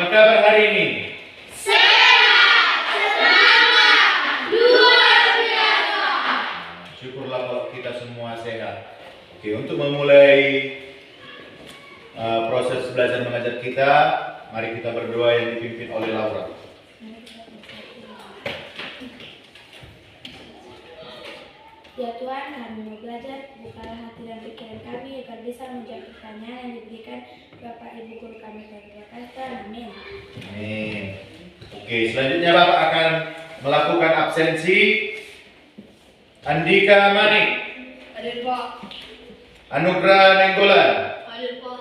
Apa kabar hari ini? Sehat, semangat, luar biasa. Syukurlah kalau kita semua sehat. Oke, untuk memulai proses belajar mengajar kita, mari kita berdoa yang dipimpin oleh Laura. Ya Tuhan, kami mau belajar, bukalah hati dan pikiran kami agar bisa menjawab pertanyaan yang diberikan Bapak Ibu Guru kami dari Jakarta. Amin. Amin. Oke, selanjutnya Bapak akan melakukan absensi. Andika Manik, Hadir Pak. Anugrah Nenggolan, Hadir Pak.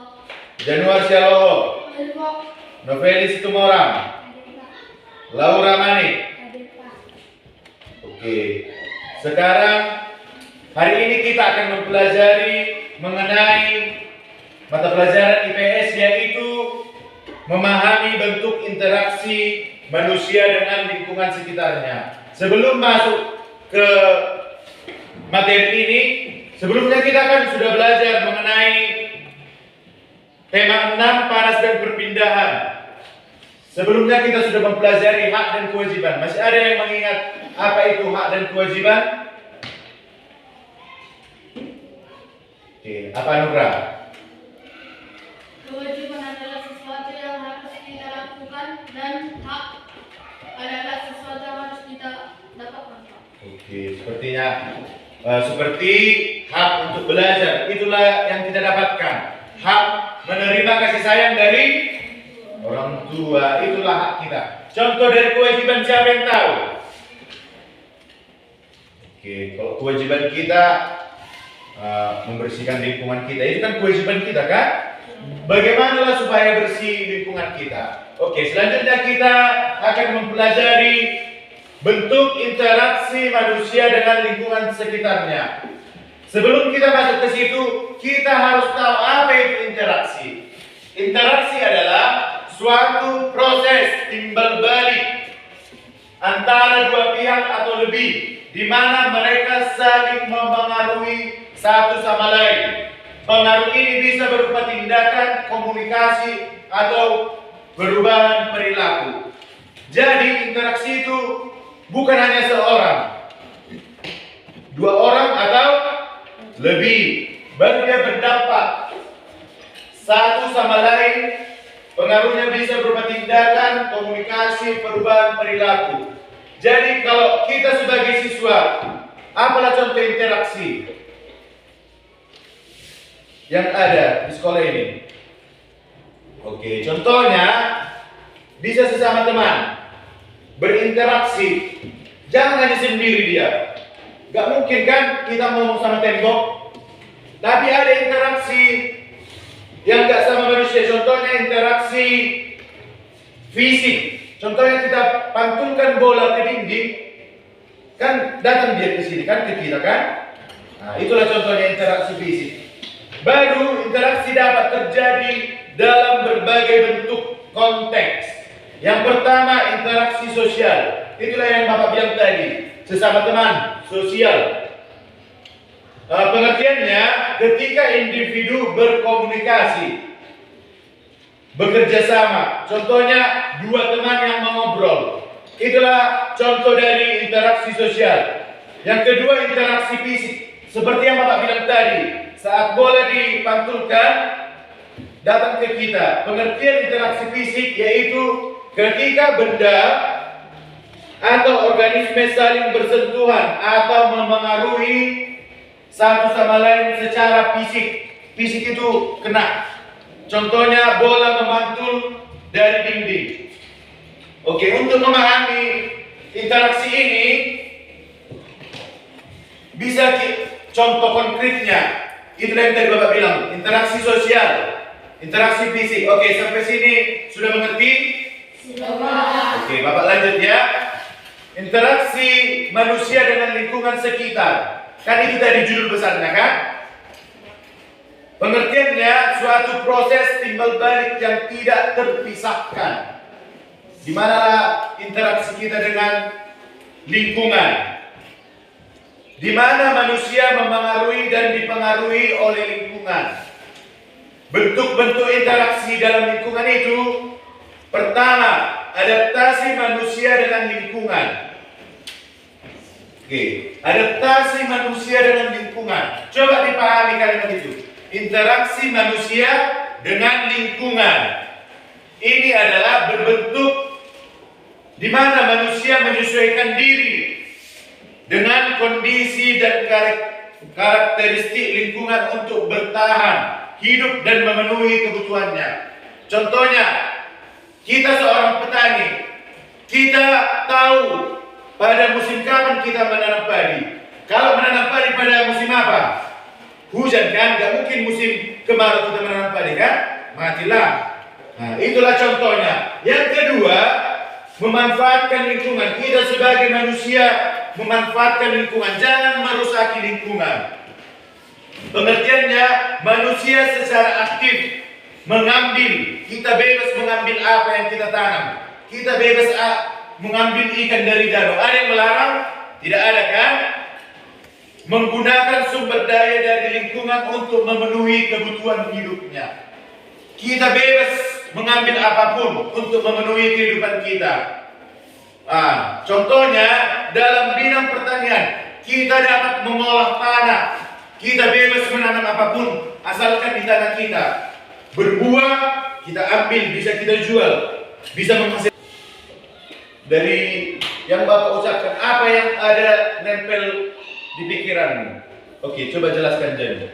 Januar Syaloho, Hadir Pak. Novelis Tumorang, Laura Manik. Hadir Pak. Oke, sekarang hari ini kita akan mempelajari mengenai mata pelajaran IPS, yaitu memahami bentuk interaksi manusia dengan lingkungan sekitarnya. Sebelum masuk ke materi ini, sebelumnya kita kan sudah belajar mengenai tema 6, panas dan perpindahan. Sebelumnya kita sudah mempelajari hak dan kewajiban. Masih ada yang mengingat apa itu hak dan kewajiban? Oke, apa Anugrah? Kewajiban adalah sesuatu yang harus kita lakukan dan hak adalah sesuatu yang harus kita dapatkan. Oke, sepertinya seperti hak untuk belajar, itulah yang kita dapatkan. Hak menerima kasih sayang dari orang tua, itulah hak kita. Contoh dari kewajiban siapa yang tahu? Oke, kalau kewajiban kita membersihkan lingkungan kita, itu kan kewajiban kita kan? Bagaimana supaya bersih lingkungan kita? Oke, selanjutnya kita akan mempelajari bentuk interaksi manusia dengan lingkungan sekitarnya. Sebelum kita masuk ke situ, kita harus tahu apa itu interaksi. Interaksi adalah suatu proses timbal balik antara dua pihak atau lebih, di mana mereka saling mempengaruhi satu sama lain. Pengaruh ini bisa berupa tindakan, komunikasi, atau perubahan perilaku. Jadi interaksi itu bukan hanya seorang, dua orang atau lebih, baru dia berdampak satu sama lain. Pengaruhnya bisa berupa tindakan, komunikasi, perubahan perilaku. Jadi kalau kita sebagai siswa, apalah contoh interaksi yang ada di sekolah ini? Oke, contohnya bisa sesama teman berinteraksi. Jangan hanya sendiri dia. Gak mungkin kan kita ngomong sama tembok. Tapi ada interaksi yang gak sama manusia. Contohnya interaksi fisik. Contohnya kita pantulkan bola ke dinding, kan datang dia ke sini kan, ke kita kan. Nah, itulah contohnya interaksi fisik. Baru interaksi dapat terjadi dalam berbagai bentuk konteks. Yang pertama, interaksi sosial. Itulah yang Bapak bilang tadi, sesama teman, sosial. Pengertiannya, ketika individu berkomunikasi, bekerja sama. Contohnya, dua teman yang mengobrol. Itulah contoh dari interaksi sosial. Yang kedua, interaksi fisik. Seperti yang Bapak bilang tadi, saat bola dipantulkan, datang ke kita. Pengertian interaksi fisik yaitu ketika benda atau organisme saling bersentuhan atau mempengaruhi satu sama lain secara fisik. Fisik itu kena. Contohnya bola memantul dari dinding. Oke, untuk memahami interaksi ini, bisa contoh konkretnya. Itu yang tadi Bapak bilang, interaksi sosial, interaksi fisik. Oke, sampai sini sudah mengerti? Oke, Bapak lanjut ya. Interaksi manusia dengan lingkungan sekitar. Kan itu tadi judul besarnya kan? Pengertiannya suatu proses timbal balik yang tidak terpisahkan. Di mana interaksi kita dengan lingkungan? Di mana manusia mempengaruhi dan dipengaruhi oleh lingkungan. Bentuk-bentuk interaksi dalam lingkungan itu Pertama, adaptasi manusia dengan lingkungan. Oke, adaptasi manusia dengan lingkungan. Coba dipahami kalimat itu. Interaksi manusia dengan lingkungan. Ini adalah berbentuk di mana manusia menyesuaikan diri dengan kondisi dan karakteristik lingkungan untuk bertahan, hidup dan memenuhi kebutuhannya. Contohnya, kita seorang petani, kita tahu pada musim kapan kita menanam padi. Kalau menanam padi pada musim apa? Hujan kan? Gak mungkin musim kemarau kita menanam padi kan? Matilah. Nah, itulah contohnya. Yang kedua, memanfaatkan lingkungan. Kita sebagai manusia memanfaatkan lingkungan. Jangan merusaki lingkungan. Pengertiannya, manusia secara aktif mengambil. Kita bebas mengambil apa yang kita tanam. Kita bebas mengambil ikan dari danau. Ada yang melarang? Tidak ada kan? Menggunakan sumber daya dari lingkungan untuk memenuhi kebutuhan hidupnya. Kita bebas mengambil apapun untuk memenuhi kehidupan kita. Contohnya dalam bidang pertanian, kita dapat mengolah tanah. Kita bebas menanam apapun asalkan di tanah kita. Berbuah, kita ambil, bisa kita jual, bisa menghasilkan. Dari yang Bapak ucapkan, apa yang ada nempel di pikiranmu? Oke, coba jelaskan jadi.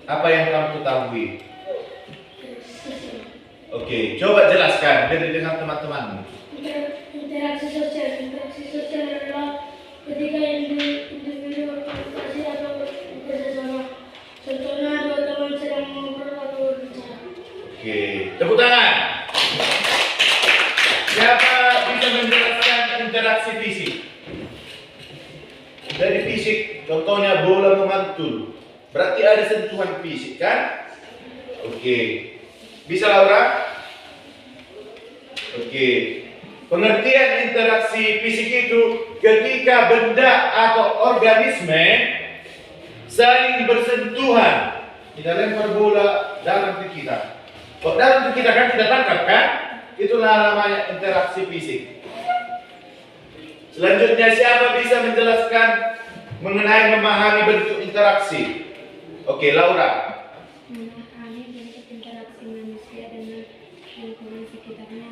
Apa yang kamu ketahui? Oke, coba jelaskan dengan teman-temanmu. Interaksi sosial adalah ketika individu berkomunikasi atau bekerja sama. Contohnya dua teman sedang mengobrol atau berbicara. Oke, tepuk tangan. Siapa bisa menjelaskan interaksi fisik? Dari fisik, contohnya bola memantul. Berarti ada sentuhan fisik kan? Oke. Bisa Laura? Oke. Pengertian interaksi fisik itu ketika benda atau organisme saling bersentuhan. Kita lempar bola dalam ke kita. Kok dalam ke kita kan kita tangkap kan? Itulah namanya interaksi fisik. Selanjutnya, siapa bisa menjelaskan mengenai memahami bentuk interaksi? Oke, Laura. Memahami bentuk interaksi manusia dengan lingkungan sekitarnya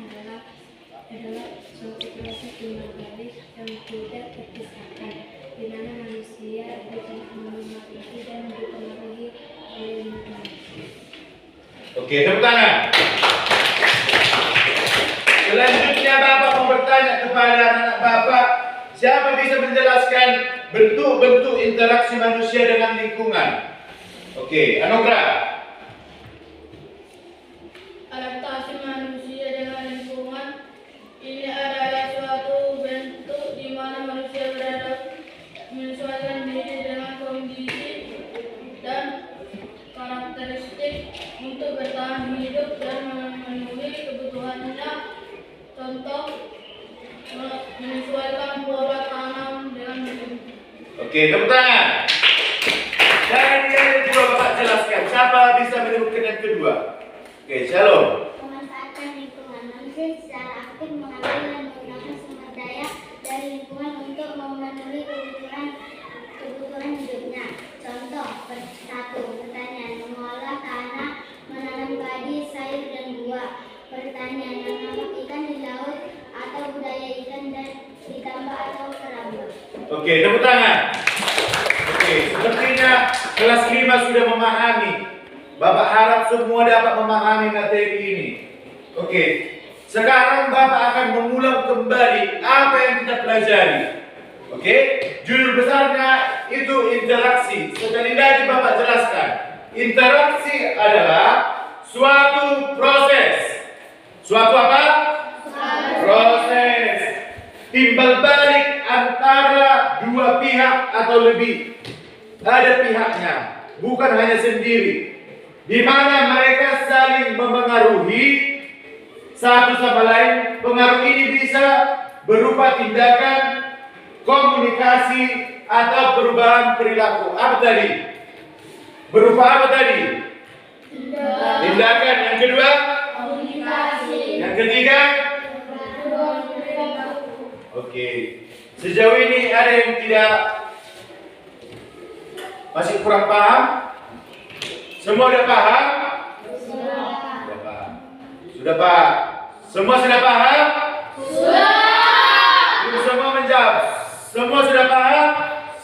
adalah suatu proses dimagaris yang tidak terpisahkan, di mana manusia bisa memengaruhi dan dipengaruhi oleh lingkungan. Oke, tepuk tangan. Selanjutnya Bapak mau bertanya kepada anak Bapak, siapa bisa menjelaskan bentuk-bentuk interaksi manusia dengan lingkungan? Oke, Anugrah. Adaptasi manusia dengan lingkungan ini adalah suatu bentuk di mana manusia menyesuaikan diri dengan kondisi dan karakteristik untuk bertahan hidup dan memenuhi kebutuhannya. Contoh, menyesuaikan pola tanam dengan musim. Oke, tepuk tangan. Dan yang kedua Bapak jelaskan, siapa bisa menyebutkan yang kedua? Oke, Shalom. Memanfaatkan lingkungan. Manusia secara aktif mengambil dan menggunakan sumber daya dari lingkungan untuk memenuhi kebutuhan hidupnya. Contoh, satu, pertanian, mengolah tanah, menanam padi, sayur dan buah. Pertanian, menangkap ikan di laut atau budaya ikan dan ditambak atau keramba. Oke, tepuk tangan. Oke, sepertinya kelas 5 sudah memahami. Bapak harap semua dapat memahami materi ini. Oke, sekarang Bapak akan mengulang kembali apa yang kita pelajari. Oke, judul besarnya itu interaksi. Sekali lagi Bapak jelaskan. Interaksi adalah suatu proses. Suatu apa? Proses timbal balik antara dua pihak atau lebih. Ada pihaknya, bukan hanya sendiri. Di mana mereka saling memengaruhi satu sama lain. Pengaruh ini bisa berupa tindakan, komunikasi, atau perubahan perilaku. Apa tadi? Berupa apa tadi? Tindakan. Yang kedua? Yang ketiga, oke. Sejauh ini ada yang tidak masih kurang paham? Semua sudah paham? Sudah paham. Sudah paham. Semua sudah paham? Sudah. Semua menjawab. Semua sudah paham?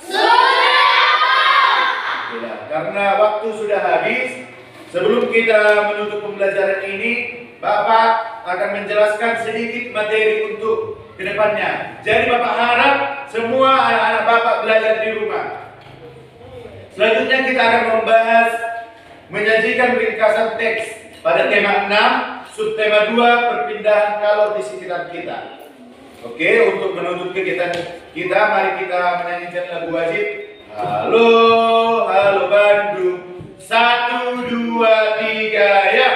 Sudah. Karena waktu sudah habis, sebelum kita menutup pembelajaran ini, Bapak akan menjelaskan sedikit materi untuk kedepannya. Jadi Bapak harap semua anak-anak Bapak belajar di rumah. Selanjutnya kita akan membahas menyajikan ringkasan teks pada tema 6, subtema 2, perpindahan kalau di sekitar kita. Oke, untuk menutup kegiatan kita, mari kita menyanyikan lagu wajib. Halo, halo Bandung. 1, 2, 3, ya.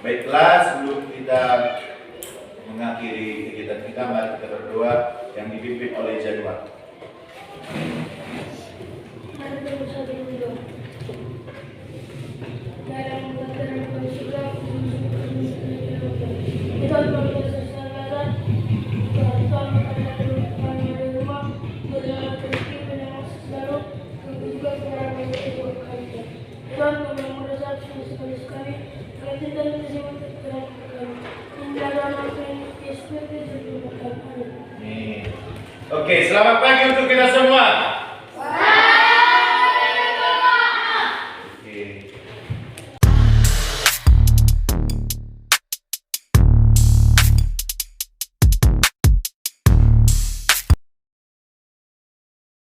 Baiklah, sebelum kita mengakhiri kegiatan kita, mari kita berdoa yang dipimpin oleh Januar. Oke, selamat pagi untuk kita semua.